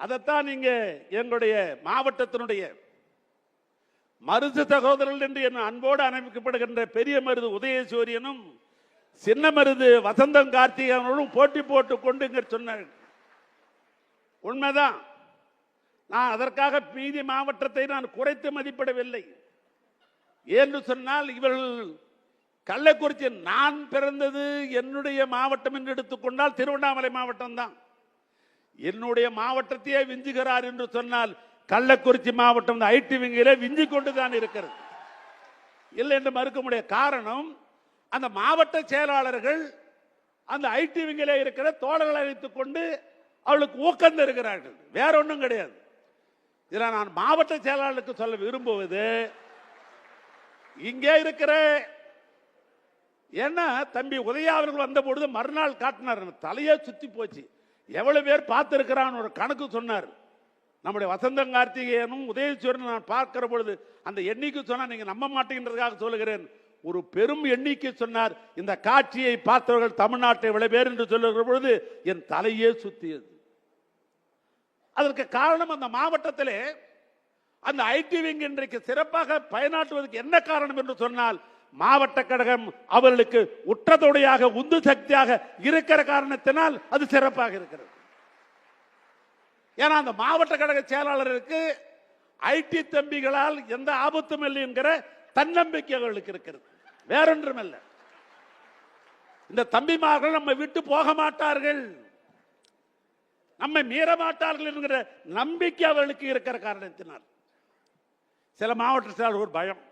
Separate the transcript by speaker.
Speaker 1: அதைத்தான் நீங்க எங்களுடைய மாவட்டத்தினுடைய மருது சகோதரர்கள் என்று என் அன்போடு அனுப்பிக்கப்படுகின்ற பெரிய மருது உதயசூரியனும் சின்ன மருது வசந்தம் கார்த்திகனும் போட்டி போட்டு கொண்டு இங்க சொன்னார்கள். உண்மைதான். நான் அதற்காக மீதி மாவட்டத்தை நான் குறைத்து மதிப்பிடவில்லை. என்று சொன்னால் இவர்கள் கள்ளக்குறிச்சி, நான் பிறந்தது என்னுடைய மாவட்டம் என்று எடுத்துக்கொண்டால் திருவண்ணாமலை மாவட்டம் தான். என்னுடைய மாவட்டத்தையே விஞ்சுகிறார் என்று சொன்னால் கள்ளக்குறிச்சி மாவட்டம் ஐடி விங்கிலே விஞ்சி கொண்டுதான் இருக்கிறது. இல்லை என்று மறுக்க முடியாது. காரணம், அந்த மாவட்ட செயலாளர்கள் அந்த ஐடி விங்கிலே இருக்கிற தோழர்களை அழைத்துக் கொண்டு அவளுக்கு ஊக்கம் தருகிறார்கள். வேற ஒன்றும் கிடையாது. இதில் நான் மாவட்ட செயலாளருக்கு சொல்ல விரும்புவது, இங்கே இருக்கிற என்ன தம்பி உதயா அவர்கள் வந்த பொழுது மறுநாள் காட்டினார், தலையே சுத்தி போச்சு. எவ்வளவு பேர் பார்த்திருக்கிறான் ஒரு கணக்கு சொன்னார். நம்முடைய வசந்தம் கார்த்திகேயனும் உதயசூரன் நான் பார்க்கிற பொழுது அந்த எண்ணிக்கை சொன்னா நீங்க நம்ப மாட்டேங்கிறதுக்காக சொல்லுகிறேன். ஒரு பெரும் எண்ணிக்கை சொன்னார். இந்த காட்சியை பார்த்தவர்கள் தமிழ்நாட்டை எவ்வளவு பேர் என்று சொல்லுகிற பொழுது என் தலையே சுத்தியது. அதற்கு காரணம், அந்த மாவட்டத்திலே அந்த ஐடி விங் இன்றைக்கு சிறப்பாக பயனாற்றுவதற்கு என்ன காரணம் என்று சொன்னால், மாவட்ட கழகம் அவர்களுக்கு உற்றதொடையாக உந்து சக்தியாக இருக்கிற காரணத்தினால் அது சிறப்பாக இருக்கிறது. ஏன்னா அந்த மாவட்ட கழக செயலாளருக்கு ஐடி தம்பிகளால் எந்த ஆபத்தும் இல்லை என்கிற தன்னம்பிக்கை அவர்களுக்கு இருக்கிறது. வேறொன்றும் அல்ல. இந்த தம்பிமார்கள் நம்ம விட்டு போக மாட்டார்கள், நம்மை மீற மாட்டார்கள் என்கிற நம்பிக்கை அவர்களுக்கு இருக்கிற காரணத்தினால் சில மாவட்ட செயலாளர் ஒரு பயம்.